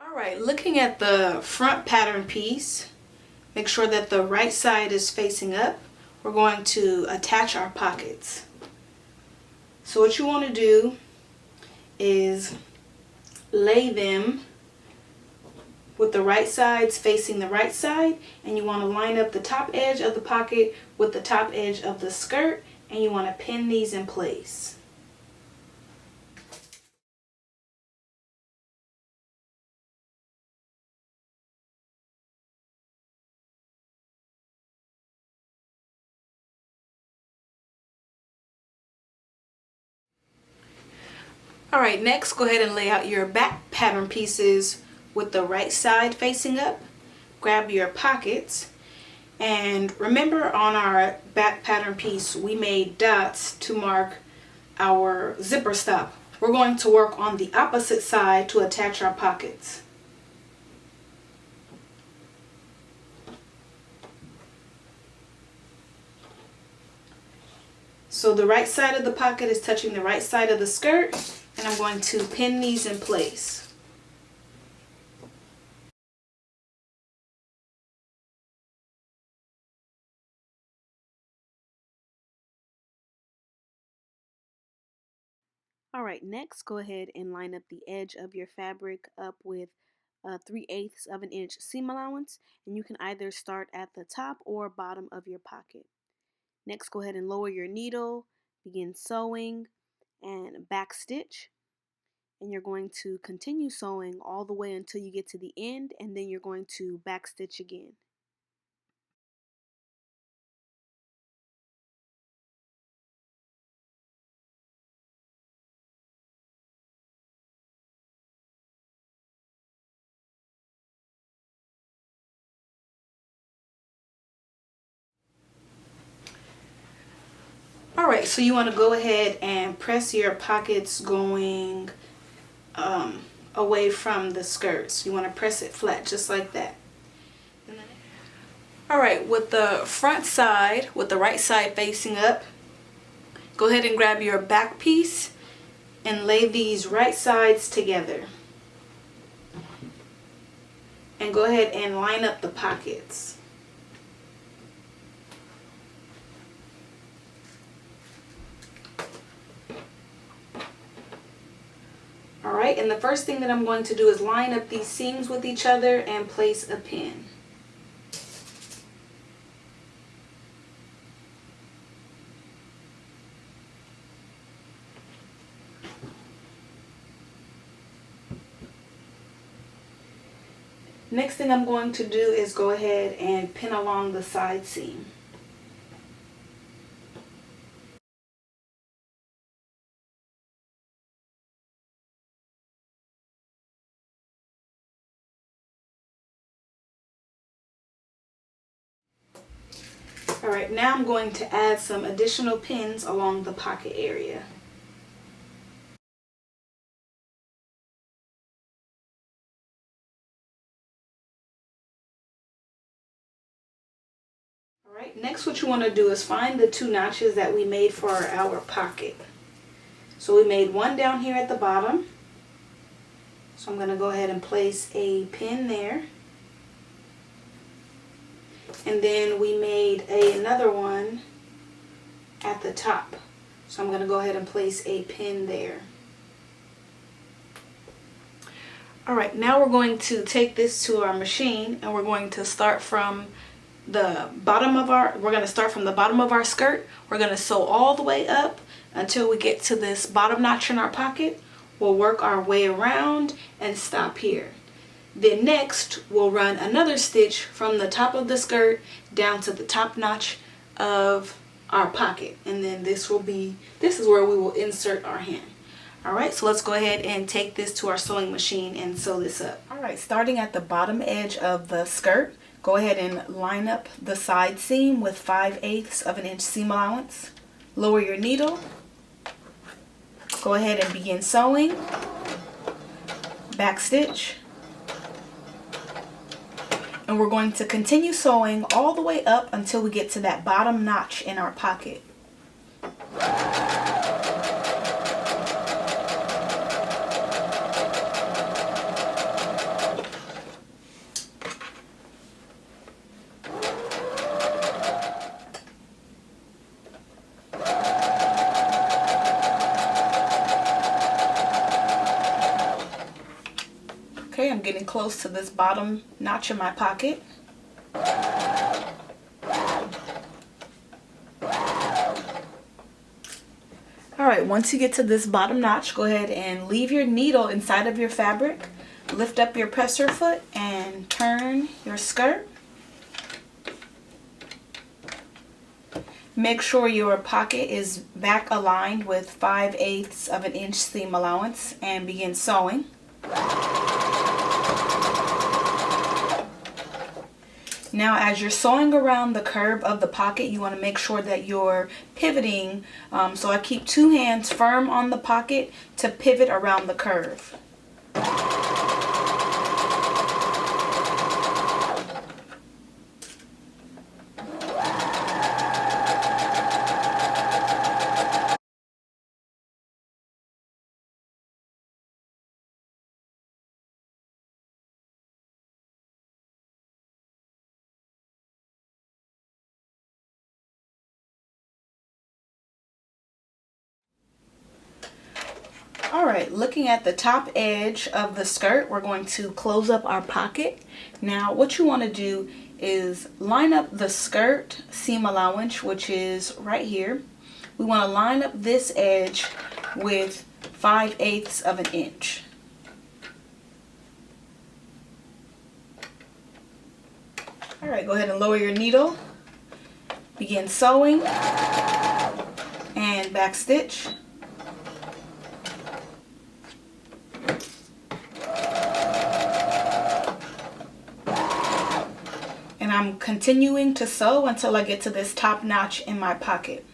Alright, looking at the front pattern piece, make sure that the right side is facing up. We're going to attach our pockets. So what you want to do is lay them with the right sides facing the right side, and you want to line up the top edge of the pocket with the top edge of the skirt, and you want to pin these in place. Alright, next go ahead and lay out your back pattern pieces with the right side facing up. Grab your pockets, and remember on our back pattern piece we made dots to mark our zipper stop. We're going to work on the opposite side to attach our pockets. So the right side of the pocket is touching the right side of the skirt, and I'm going to pin these in place. Alright, next go ahead and line up the edge of your fabric up with 3/8 of an inch seam allowance, and you can either start at the top or bottom of your pocket. Next go ahead and lower your needle, begin sewing, and back stitch. And you're going to continue sewing all the way until you get to the end, and then you're going to back stitch again. Alright, so you want to go ahead and press your pockets going away from the skirts. You want to press it flat just like that. Alright, with the front side, with the right side facing up, go ahead and grab your back piece and lay these right sides together. And go ahead and line up the pockets. Alright, and the first thing that I'm going to do is line up these seams with each other and place a pin. Next thing I'm going to do is go ahead and pin along the side seam. Alright, now I'm going to add some additional pins along the pocket area. Alright, next what you want to do is find the 2 notches that we made for our pocket. So we made one down here at the bottom. So I'm going to go ahead and place a pin there. And then we made another one at the top. So I'm going to go ahead and place a pin there. Alright, now we're going to take this to our machine, and we're going to start from the bottom of our skirt. We're going to sew all the way up until we get to this bottom notch in our pocket. We'll work our way around and stop here. Then next we'll run another stitch from the top of the skirt down to the top notch of our pocket, and then this is where we will insert our hem. Alright, so let's go ahead and take this to our sewing machine and sew this up. Alright, starting at the bottom edge of the skirt, go ahead and line up the side seam with 5/8 of an inch seam allowance. Lower your needle. Go ahead and begin sewing. Back stitch. And we're going to continue sewing all the way up until we get to that bottom notch in our pocket. Okay, I'm getting close to this bottom notch in my pocket. Alright, once you get to this bottom notch, go ahead and leave your needle inside of your fabric. Lift up your presser foot and turn your skirt. Make sure your pocket is back aligned with 5/8 of an inch seam allowance and begin sewing. Now as you're sewing around the curve of the pocket, you want to make sure that you're pivoting. So I keep two hands firm on the pocket to pivot around the curve. Alright, looking at the top edge of the skirt, we're going to close up our pocket. Now what you want to do is line up the skirt seam allowance, which is right here. We want to line up this edge with 5/8 of an inch. Alright, go ahead and lower your needle. Begin sewing and back stitch. And I'm continuing to sew until I get to this top notch in my pocket.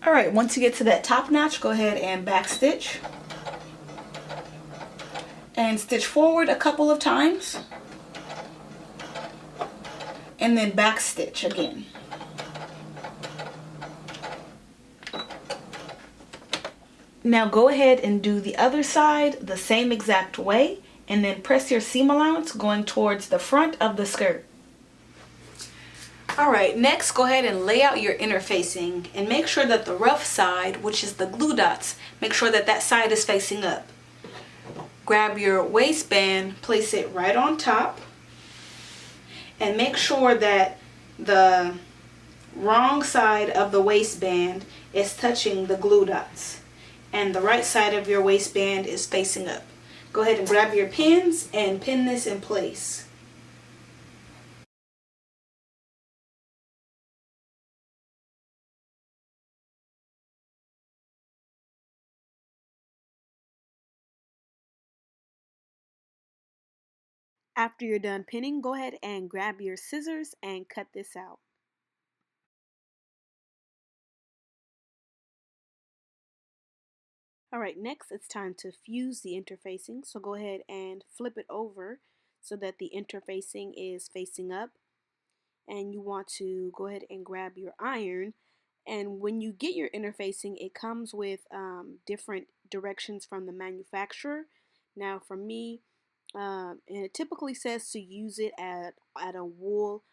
Alright, once you get to that top notch, go ahead and back stitch. And stitch forward a couple of times. And then back stitch again. Now go ahead and do the other side the same exact way. And then press your seam allowance going towards the front of the skirt. Alright, next go ahead and lay out your interfacing and make sure that the rough side, which is the glue dots, make sure that that side is facing up. Grab your waistband, place it right on top, and make sure that the wrong side of the waistband is touching the glue dots and the right side of your waistband is facing up. Go ahead and grab your pins and pin this in place. After you're done pinning, go ahead and grab your scissors and cut this out. Alright, next it's time to fuse the interfacing. So go ahead and flip it over so that the interfacing is facing up. And you want to go ahead and grab your iron. And when you get your interfacing, it comes with different directions from the manufacturer. Now for me, and it typically says to use it at a wool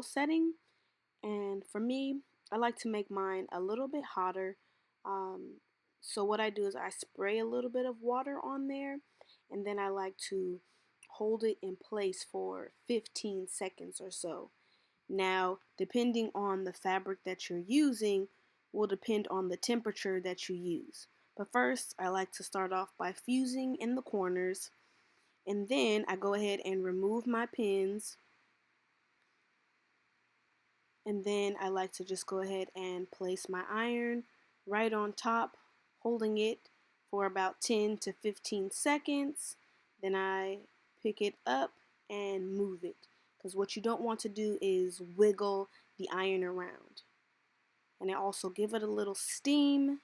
setting, and for me I like to make mine a little bit hotter. So what I do is I spray a little bit of water on there, and then I like to hold it in place for 15 seconds or so. Now depending on the fabric that you're using will depend on the temperature that you use. But first I like to start off by fusing in the corners, and then I go ahead and remove my pins, and then I like to just go ahead and place my iron right on top, holding it for about 10 to 15 seconds. Then I pick it up and move it, because what you don't want to do is wiggle the iron around. And I also give it a little steam,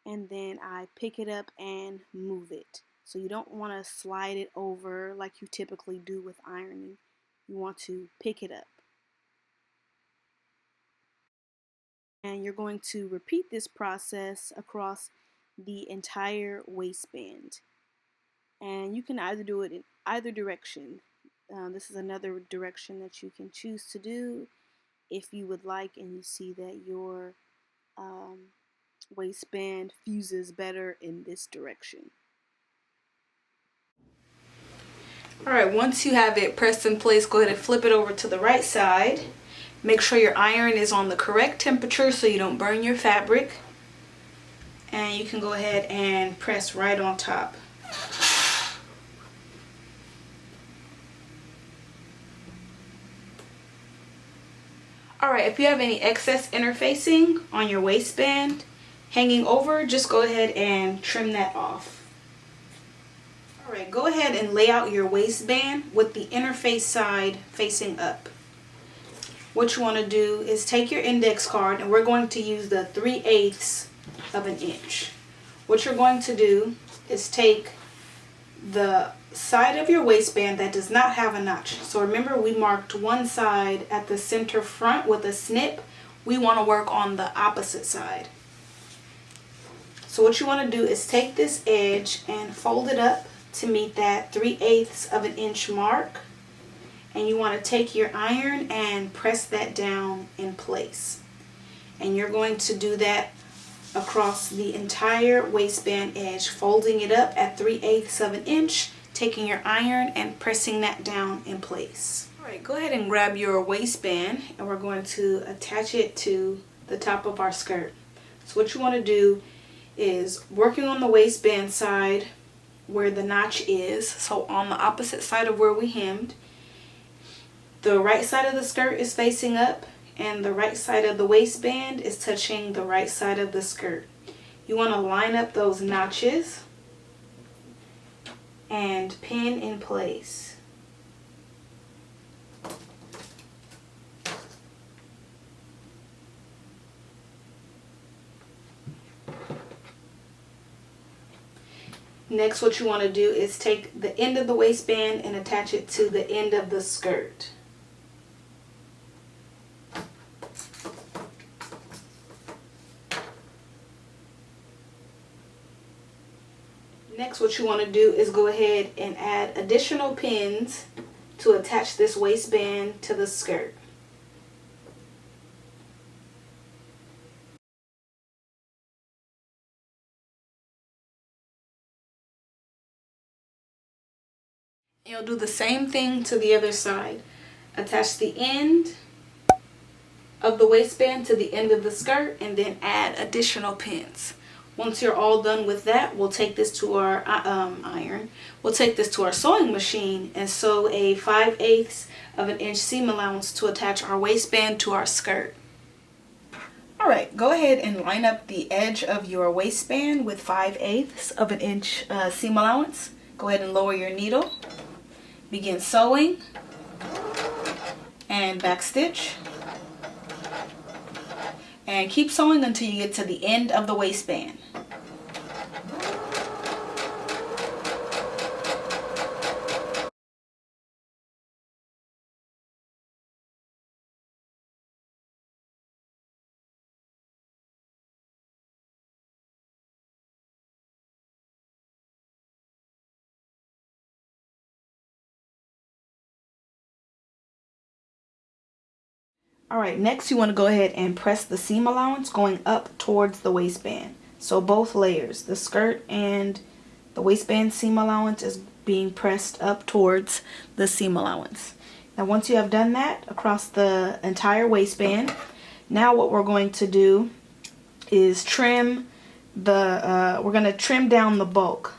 and then I pick it up and move it. So you don't want to slide it over like you typically do with ironing. You want to pick it up. And you're going to repeat this process across the entire waistband. And you can either do it in either direction. This is another direction that you can choose to do if you would like, and you see that your waistband fuses better in this direction. Alright, once you have it pressed in place, go ahead and flip it over to the right side. Make sure your iron is on the correct temperature so you don't burn your fabric. And you can go ahead and press right on top. Alright, if you have any excess interfacing on your waistband hanging over, just go ahead and trim that off. Alright, go ahead and lay out your waistband with the interface side facing up. What you want to do is take your index card, and we're going to use the 3/8 of an inch. What you're going to do is take the side of your waistband that does not have a notch. So remember, we marked one side at the center front with a snip. We want to work on the opposite side. So what you want to do is take this edge and fold it up to meet that 3/8 of an inch mark. And you want to take your iron and press that down in place. And you're going to do that across the entire waistband edge, folding it up at 3/8 of an inch, taking your iron and pressing that down in place. Alright, go ahead and grab your waistband, and we're going to attach it to the top of our skirt. So what you want to do is working on the waistband side where the notch is, so on the opposite side of where we hemmed. The right side of the skirt is facing up, and the right side of the waistband is touching the right side of the skirt. You want to line up those notches and pin in place. Next, what you want to do is take the end of the waistband and attach it to the end of the skirt. Next, what you want to do is go ahead and add additional pins to attach this waistband to the skirt. You'll do the same thing to the other side. Attach the end of the waistband to the end of the skirt and then add additional pins. Once you're all done with that, we'll take this to our iron. We'll take this to our sewing machine and sew a 5/8 of an inch seam allowance to attach our waistband to our skirt. Alright, go ahead and line up the edge of your waistband with 5/8 of an inch seam allowance. Go ahead and lower your needle. Begin sewing and back stitch. And keep sewing until you get to the end of the waistband. Alright, next you want to go ahead and press the seam allowance going up towards the waistband. So both layers, the skirt and the waistband seam allowance, is being pressed up towards the seam allowance. Now once you have done that across the entire waistband, now what we're going to do is trim we're going to trim down the bulk.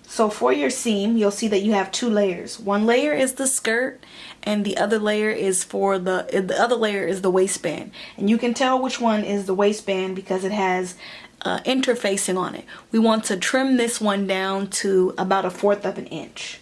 So for your seam, you'll see that you have two layers. One layer is the skirt, and the other layer is the waistband. And you can tell which one is the waistband because it has interfacing on it. We want to trim this one down to about 1/4 of an inch.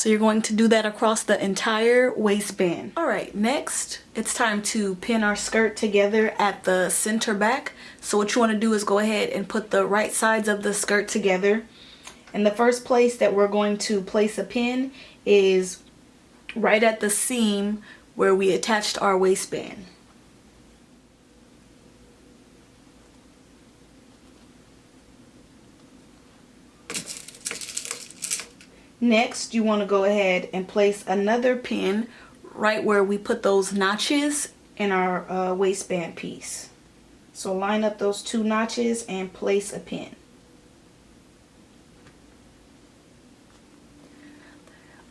So you're going to do that across the entire waistband. All right, next it's time to pin our skirt together at the center back. So what you want to do is go ahead and put the right sides of the skirt together. And the first place that we're going to place a pin is right at the seam where we attached our waistband. Next, you want to go ahead and place another pin right where we put those notches in our waistband piece. So line up those two notches and place a pin.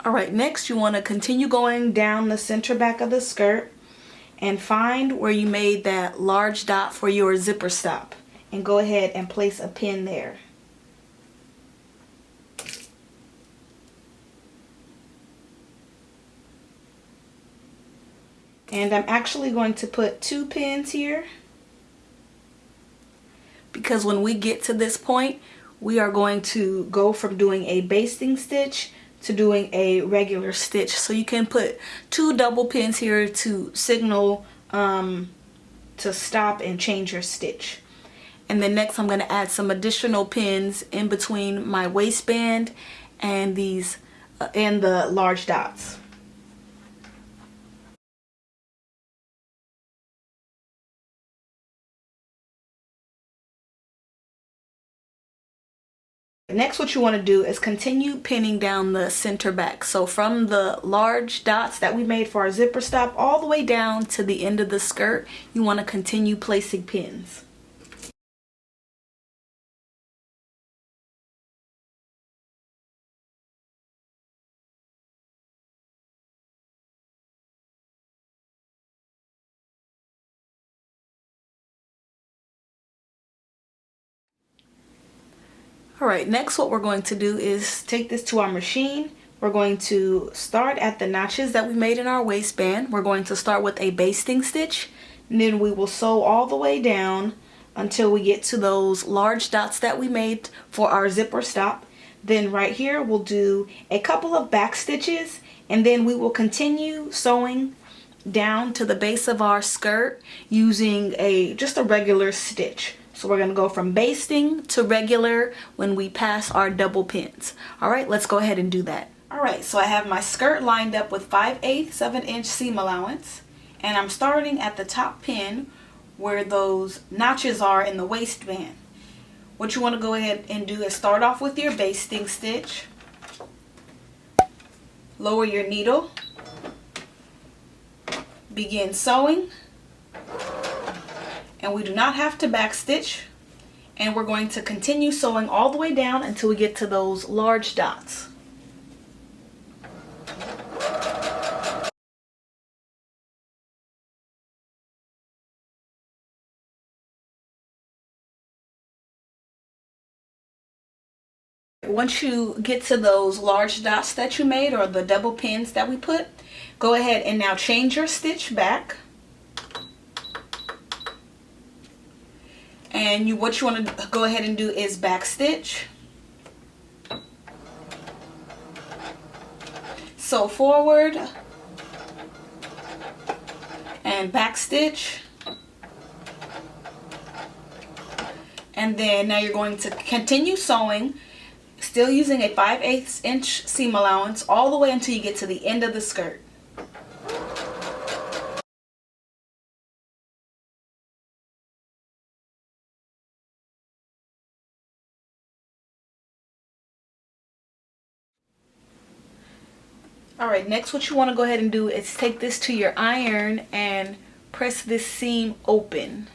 Alright, next you want to continue going down the center back of the skirt and find where you made that large dot for your zipper stop and go ahead and place a pin there. And I'm actually going to put 2 pins here because when we get to this point, we are going to go from doing a basting stitch to doing a regular stitch. So you can put 2 double pins here to signal to stop and change your stitch. And then next I'm going to add some additional pins in between my waistband and these and the large dots. Next, what you want to do is continue pinning down the center back. So from the large dots that we made for our zipper stop all the way down to the end of the skirt, you want to continue placing pins. Alright, next what we're going to do is take this to our machine. We're going to start at the notches that we made in our waistband. We're going to start with a basting stitch, and then we will sew all the way down until we get to those large dots that we made for our zipper stop. Then right here we'll do a couple of back stitches, and then we will continue sewing down to the base of our skirt using just a regular stitch. So we're going to go from basting to regular when we pass our double pins. Alright, let's go ahead and do that. Alright, so I have my skirt lined up with 5/8 of an inch seam allowance. And I'm starting at the top pin where those notches are in the waistband. What you want to go ahead and do is start off with your basting stitch. Lower your needle. Begin sewing. And we do not have to back stitch, and we're going to continue sewing all the way down until we get to those large dots. Once you get to those large dots that you made, or the double pins that we put, go ahead and now change your stitch back. And what you want to go ahead and do is back stitch. Sew forward and back stitch. And then now you're going to continue sewing, still using a 5/8 inch seam allowance all the way until you get to the end of the skirt. Alright, next what you want to go ahead and do is take this to your iron and press this seam open.